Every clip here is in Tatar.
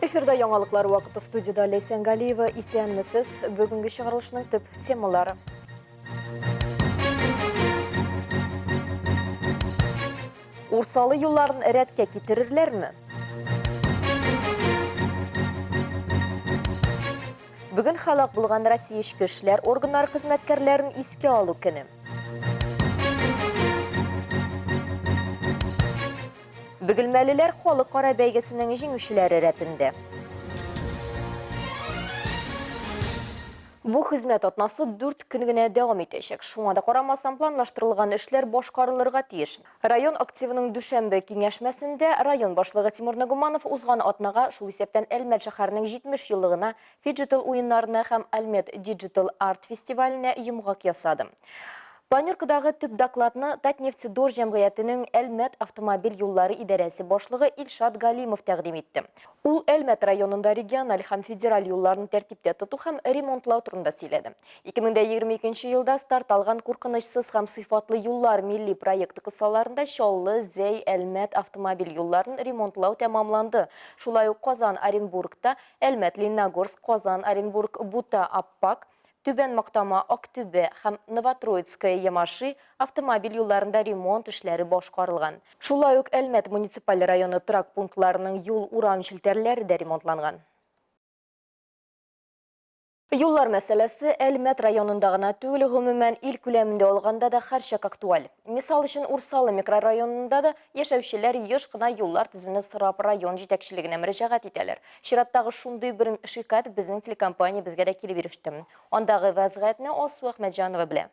Эфирда яңалыклар вакыты, студияда Лейсен Галиева, исәнмесез, бүгінгі чыгарылышның төп темалары. Урсалы юлларын рәткә китерерләрме? Бүген халак булган Россия ички эшләр органнары хезмәткәрләрен искә алу көне. Бөгелмәлеләр халыкара бәйгесенең җиңүчеләре рәтендә. Бу хезмәт атнасы 4 көн генә дәвам итәчәк. Шуңа да карамастан планлаштырылган эшләр башкарылырга тиеш. Район активының дүшәмбе киңәшмәсендә район башлыгы Тимур Нагуманов узган атнага шул исәптән Әлмәт шәһәренең 70 еллыгына Digital уеннарына һәм Әлмәт Digital Art фестиваленә йомгак ясады. Планеркадагы төп докладны Татнефтедор җәмгыятенең Әлмәт автомобиль юллары идарәсе башлыгы Илшат Галимов тәкъдим итте. Ул Әлмәт районында региональ һәм федераль юлларны тәртиптә тоту һәм ремонтлау турында сөйләде. 2022 елда старт алган куркынычсыз һәм сыйфатлы юллар милли проекты кысаларында Чаллы, Зәй, Әлмәт автомобиль юлларын ремонтлау тәмамланды. Шулай ук Казан, Оренбургта, Әлмәт, Лениногорск, Казан, Оренбург, Бута, Аппак, Түбән Мактама, Актүбе һәм Новотроицкая Ямаши автомобиль юлларында ремонт эшләре башкарылган. Шулай ук Әлмәт муниципаль районы трак пунктларының юл урам челтәрләре дә ремонтланган. Юллар мәсьәләсе Әлмәт районында гына түгел, гомумән ил күләмендә алганда да һәрчак актуаль. Мисал өчен Урсалы микрорайонында да яшәүчеләр еш кына юллар төзүне сорап район җитәкчелегенә мөрәҗәгать итәләр. Чираттагы шундый бер шикаят безнең телекомпания безгә дә килеп иреште. Андагы вазгыятьне Алсу Әхмәтҗанова белә.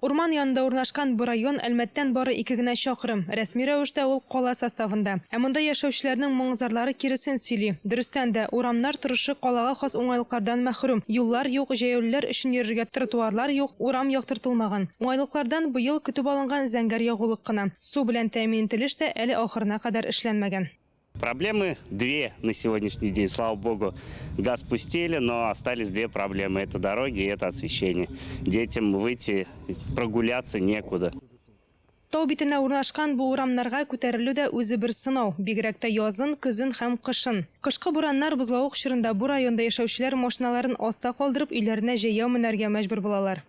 Урман янында урнашкан бу район Әлмәттән бары 2 генә чакрым. Рәсми рәвештә ул кала составында. Ә монда яшәүчеләрнең моңзарлары киресен сөйли. Дөрестән дә урамнар торышы калага хас уңайлыклардан мәхрүм. Юллар юк, җәяүлеләр өчен йөрергә тротуарлар юк, урам яктыртылмаган. Уңайлыклардан быел көтеп алынган зәңгәр ягулык кына. Су белән тәэмин ителеш тә әле ахырына кадәр эшләнмәгән. Проблемы две на сегодняшний день. Слава богу, газ пустили, но остались две проблемы. Это дороги и это освещение. Детям выйти, прогуляться некуда. Тау битенә урнашкан бу урамнарга күтәрелү дә үзе бер сынау. Бигрәк тә язын, көзен һәм кышын. Кышкы бураннар бозлавык чорында бу районда яшәүчеләр машиналарын аста калдырып өйләренә җәяү менәргә мәҗбүр булалар.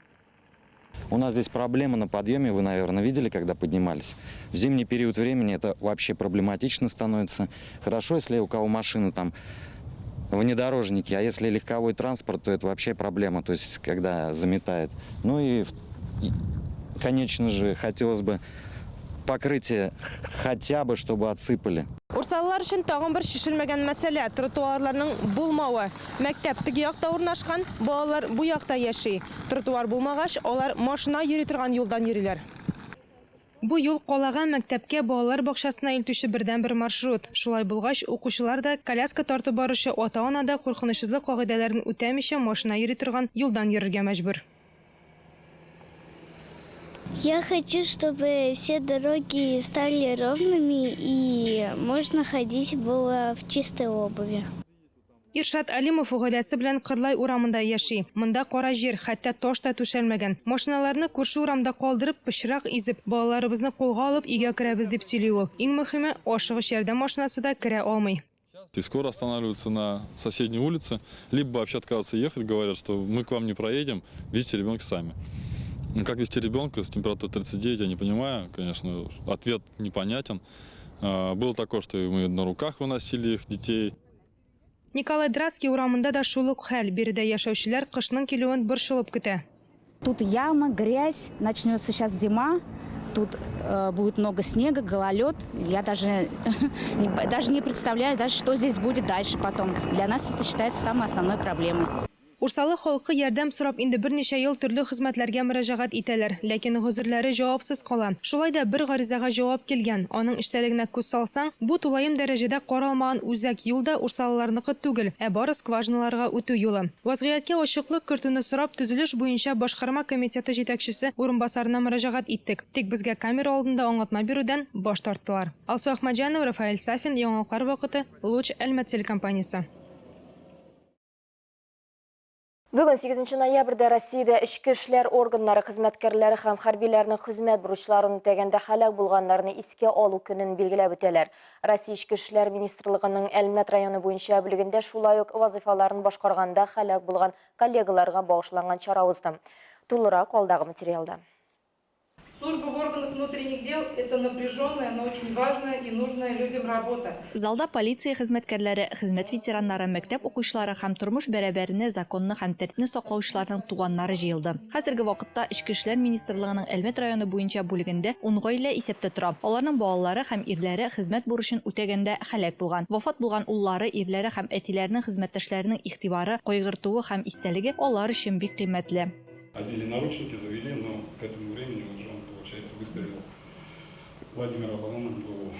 У нас здесь проблема на подъеме, вы, наверное, видели, когда поднимались. В зимний период времени это вообще проблематично становится. Хорошо, если у кого машины там внедорожники, а если легковой транспорт, то это вообще проблема, то есть когда заметает. Ну и, конечно же, хотелось бы покрытие хотя бы, чтобы отсыпали. Урсалылар өчен тагын бер шишелмәгән мәсьәлә тротуарларның булмавы. Мәктәп теге якта урнашкан, балалар бу якта яши. Тротуар булмагач, алар машина йөри торган юлдан йөриләр. Бу юл калаган мәктәпкә балалар бакчасына илтүче бердән-бер маршрут. Шулай булгач, укучылар да коляска тартып баручы ата-ана да куркынычсызлык кагыйдәләрен үтәмичә машина йөри торган юлдан йөрергә мәҗбүр. Я хочу, чтобы все дороги стали ровными и можно ходить было в чистой обуви. Иршат Алимов гаиләсе белән Кырлай урамында яши. Монда кара җир, хәтта таш та түшәлмәгән. Машиналарны күрше урамда калдырып, пычрак изеп, балаларыбызны кулга алып өйгә керәбез дип сөйли ул. Иң мөһиме, ашыгыч ярдәм машинасы да керә алмый. И скоро останавливаются на соседней улице, либо вообще отказываются ехать, говорят, что мы к вам не проедем, везите ребенка сами. Ну, как вести ребенка с температурой 39, я не понимаю, конечно, ответ непонятен. Было такое, что мы на руках выносили их детей. Николай Драцкий урамында да шул ук хәл. Биредә яшәүчеләр кышның килүен борчылып көтә. Тут яма, грязь, начнется сейчас зима, тут будет много снега, гололед. Я даже не представляю, что здесь будет дальше потом. Для нас это считается самой основной проблемой. Урсалы халкы ярдәм сорап инде берничә ел төрле хезмәтләргә мөрәҗәгать итәләр, ләкин гозерләре җавапсыз кала. Шулай да бер гаризага җавап килгән. Аның эчтәлегенә күз салсаң, бу тулаем дәрәҗәдә каралмаган үзәк юлда урсалыларныкы түгел, ә бары скважиналарга үтү юлы. Вазгыятькә ачыклык кертүне сорап төзелеш буенча башкарма комитеты җитәкчесе урынбасарына мөрәҗәгать иттек. Тик безгә камера алдында аңлатма бирүдән баш тарттылар. Алсу Әхмәтҗанова, Рафаэль Сафин, Яңалыклар вакыты, Луч Әлмәт телекомпаниясе. Бүгін 8 ноябрьдә Россиядә ішкі эшләр органнары хезмәткәрләре һәм хәрбиләрнең хезмәт бурычларын үтәгәндә һәлак булганнарны искә алу көнен билгеләп үтәләр. Россия Ішкі эшләр министрлыгының Әлмәт районы буенча бүлегендә шулай ук вазифаларын башкарганда һәлак булган коллегаларга багышланган чара узды. Тулырак алдагы материалда. Служба в органах внутренних дел – это напряженная, но очень важная и нужная людям работа. Залда полиция хезмәткәрләре, хезмәт ветераннары, мәктәп укучылары һәм тормыш бәрабәрне, законны һәм тәртипне саклаучыларның туганнары җыелды. Хәзерге вакытта Ішкі эшләр министрлыгының Әлмәт районы буенча бүлегендә 10 гаилә исәптә тора. Аларның балалары һәм ирләре хезмәт бурычын үтәгәндә һәлак булган. Вафат булган уллары, ирләре һәм әтиләренең хезмәттәшләренең игътибары, кайгыртуы һәм истәлеге алар өчен бик кыйммәтле. Одели наручники, завели, но к этому времени уже он, получается, выстрелил Владимира Баломина в голову.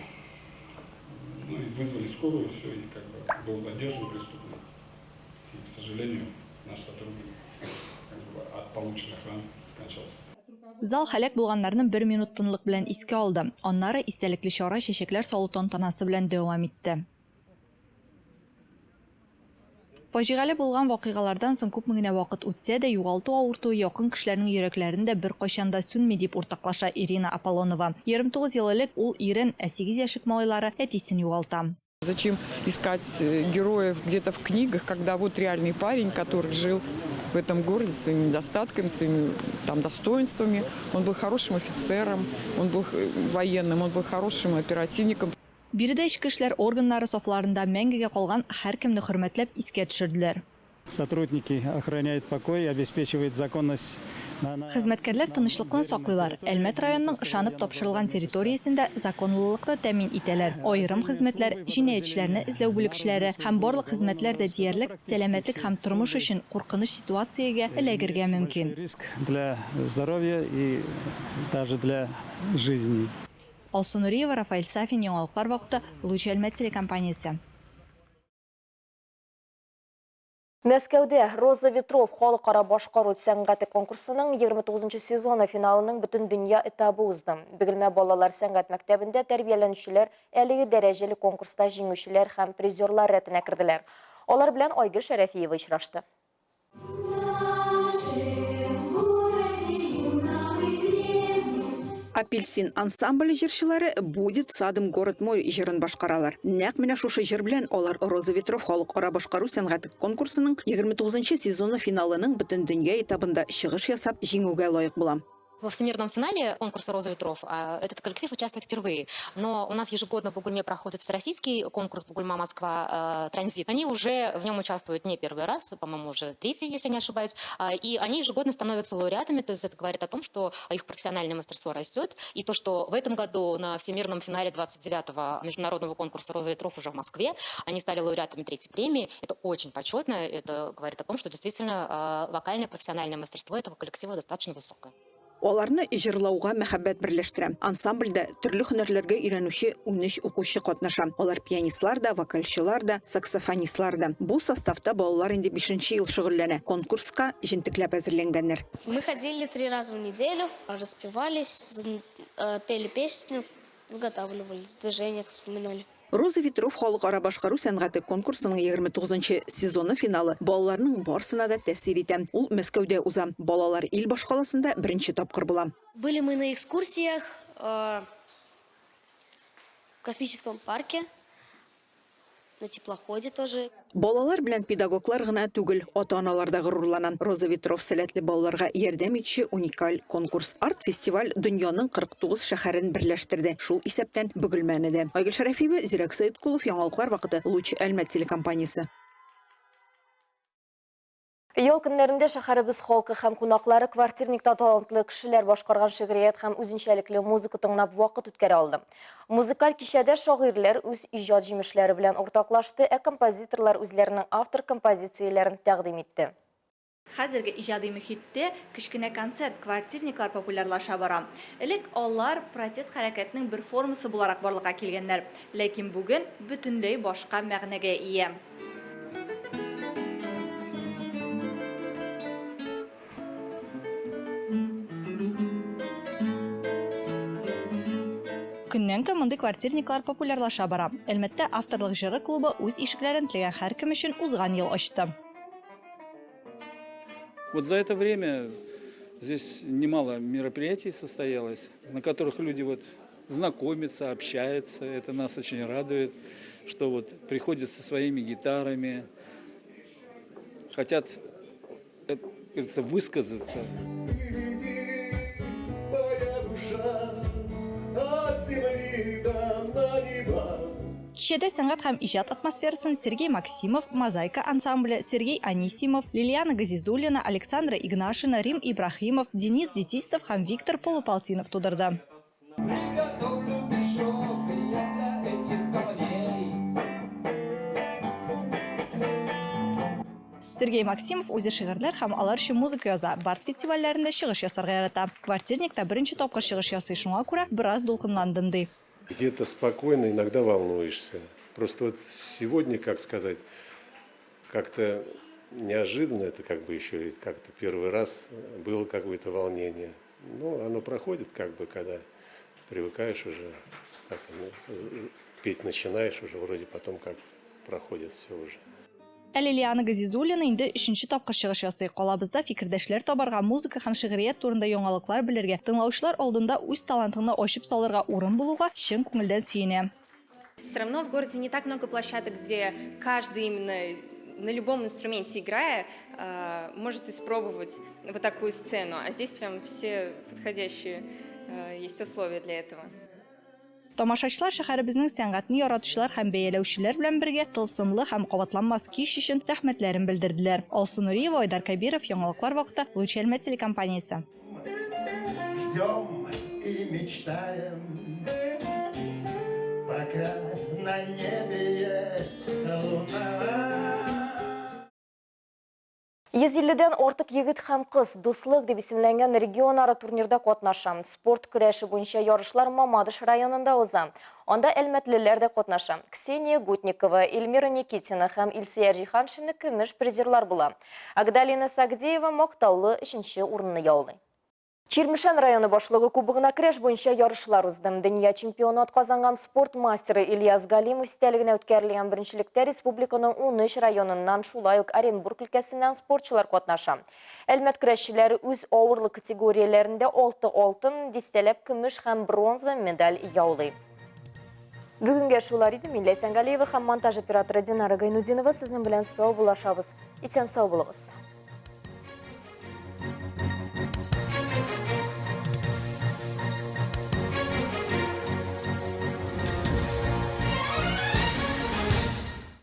Ну и вызвали скорую, все, и как бы был задержан преступник. И, к сожалению, наш сотрудник от полученных ран скончался. Зал һәлак булганнарны 1 минут тынлык белән искә алды. Аннары истәлекле чара чәчәкләр салу тантанасы белән дәвам итте. Фаҗигале булган вакыйгалардан соң күпме генә вакыт үтсә дә, югалту авыртуы якын кешеләрнең йөрәкләрендә беркайчан да сүнми дип уртаклаша Ирина Аполлонова. 29 ел элек ул ирен, 8 яшьлек малайлары әтисен югалта. Зачем искать героев где-то в книгах, когда вот реальный парень, который жил в этом городе своими недостатками, своими достоинствами. Он был хорошим офицером, он был военным, он был хорошим оперативником. Биредә Ішкі эшләр органнары сафларында мәңгегә калган һәркемне хөрмәтләп искә төшерделәр. Сотрудники охраняют покой, обеспечивают законность. Хезмәткәрләр тынычлыкны саклыйлар. Әлмәт районының ышанып тапшырылган территориясендә законлылыкны тәэмин итәләр. Аерым хезмәтләр, җинаятьчеләрне эзләү бүлекчеләре һәм барлык хезмәтләр дә диярлек сәламәтлек һәм тормыш өчен куркыныч ситуациягә эләгергә мөмкин. Риск для здоровья и даже для жизни. Алсу Нуриева, Рафаэль Сафин, яңалыклар вакыты, Луч Әлмәт телекомпаниясе. Мәскәүдә Роза Ветров халыкара башкару сәнгате конкурсының 29 сезоны финалының бөтен дөнья этабы узды. Бөгелмә балалар сәнгать мәктәбендә тәрбияләнүчеләр әлеге дәрәҗәле конкурста җиңүчеләр һәм призерлар рәтенә керделәр. Алар белән Айгөл Шәрәфиева очрашты. Апельсин ансамбль җырчылары «Будет садым город мой» җырын башкаралар. Нәкъ менә шушы җыр белән алар Роза Ветров халыкара башкару сәнгате конкурсының 29 сезоны финалының бөтен дөнья этабында чыгыш ясап җиңүгә лаек була. Во всемирном финале конкурса «Роза Ветров» этот коллектив участвует впервые. Но у нас ежегодно в Бугульме проходит всероссийский конкурс «Бугульма Москва Транзит». Они уже в нем участвуют не первый раз, по-моему, уже третий, если не ошибаюсь. И они ежегодно становятся лауреатами. То есть это говорит о том, что их профессиональное мастерство растет. И то, что в этом году на всемирном финале 29-го международного конкурса «Роза Ветров» уже в Москве они стали лауреатами 3-й премии. Это очень почетно. Это говорит о том, что действительно вокальное профессиональное мастерство этого коллектива достаточно высокое. Аларны җырлауга мәхәббәт берләштерә. Ансамбльдә төрле һөнәрләргә өйрәнүче 13 укучы катнаша. Алар пианистлар да, вокалчылар да, саксофонистлар да. Бу составта балалар инде 5-нче ел шөгыльләнә. Конкурска җентекләп әзерләнгәннәр. Мы ходили 3 раза в неделю, распевались, пели песню, выготавливались, движения вспоминали. Роза Ветров халыкара башкару сәнгате конкурсының 29 сезоны финалы балаларның барсына да тәэсир итә. Ул Мәскәүдә уза. Балалар ил башкаласында беренче тапкыр була. Были мы на экскурсиях в космическом парке, на теплоходе тоже. Балалар белән педагоглар гына түгел, ата-аналар да горурлана. Роза Ветров сәләтле балаларга ярдәм итүче уникаль конкурс. Арт-фестиваль дөньяның 49 шәһәрен берләштерде. Шул исәптән Бөгелмәне дә. Айгөл Шәрәфиева, Зирәк Сәйдкулов, яңалыклар вакыты, Луч Әлмәт телекомпаниясе. Ел көннәрендә шәһәребез халкы һәм кунаклары квартирникта талантлы кешеләр башкарган шигърият һәм үзенчәлекле музыка тыңлап вакыт үткәрә алды. Музыкаль кичәдә шагыйрьләр үз иҗат җимешләре белән уртаклашты, композиторлар үзләренең автор композицияләрен тәкъдим итте. Хәзерге иҗади мөхиттә кечкенә концерт квартирниклар популярлаша бара. Элек алар протест хәрәкәтенең бер формасы буларак барлыкка килгәннәр, ләкин бүген бөтенләй башка мәгънәгә ия. Көннән-көн мондый квартирниклар популярлаша бара. Әлмәттә авторлык җыры клубы үз ишекләрен теләгән һәркем өчен узган ел ачты. Вот за это время здесь немало мероприятий состоялось, на которых люди вот знакомятся, общаются. Это нас очень радует, что вот приходят со своими гитарами, хотят, как говорится, высказаться. Кичәдә сәнгать һәм иҗат атмосферасын Сергей Максимов, Мозаика ансамбле, Сергей Анисимов, Лилиана Газизуллина, Александра Игнашина, Рим Ибрахимов, Денис Детистов һәм Виктор Полупалтинов тудырды. Сергей Максимов үзе шигырьләр һәм алар өчен музыка яза. Барт фестивальләрендә чыгыш ясарга ярата. Квартирникта беренче тапкыр чыгыш ясый, шуңа күрә бераз дулкынландым ди. Где-то спокойно, иногда волнуешься. Просто вот сегодня, как сказать, как-то неожиданно, это как бы еще как-то первый раз было какое-то волнение. Ну, оно проходит, как бы, когда привыкаешь уже, как, петь начинаешь уже, вроде потом как проходит все уже. Лилиана Газизуллина инде 3нче тапкыр чыгыш ясый. Калабызда фикердәшләр табарга, музыка һәм шигърият турында яңалыклар белергә, тыңлаучылар алдында үз талантыңны ачып салырга урын булуга чын күңелдән сөенә. Все равно в городе не так много площадок, где каждый именно на любом инструменте играя может испробовать вот такую сцену. А здесь прям все подходящие есть условия для этого. Тамашачылар шәһәребезнең сәнгатьне яратучылар һәм бәяләүчеләр белән бергә тылсымлы һәм кабатланмас кич өчен рәхмәтләрен белдерделәр. Алсу Нуриева, Айдар Кабиров, яңалыклар вакыты, Луч Әлмәт телекомпаниясе. Ждем и мечтаем, пока на небе есть луна. 150-дән артык егет һәм кыз дуслык дип исемләнгән регионара турнирда катнаша. Спорт көрәше буенча ярышлар Мамадыш районында уза. Анда әлмәтлеләр дә катнаша. Ксения Гутникова, Эльмира Никитина һәм Илсия Җиһаншина көмеш призерлар була. Агдалина Сагдеева мактаулы 3нче урынны яулый. Чирмешән районы башлыгы кубогына көрәш буенча ярышлар узды. Дөнья чемпионат казанган спорт мастеры Ильяс Галимов истәлегенә үткәрелгән беренчелектә республиканың 13 районыннан, шулай ук Оренбург өлкәсеннән спортчылар катнаша. Әлмәт көрәшчеләре үз авырлык категорияләрендә 6 алтын, дистәләп көмеш һәм бронза медаль яулый. Бүгенгә шулар иде. Мин Ләйсән Галиева һәм монтаж операторы Динара Гайнудинова сезнең белән сау булашабыз. Исән сау булыгыз.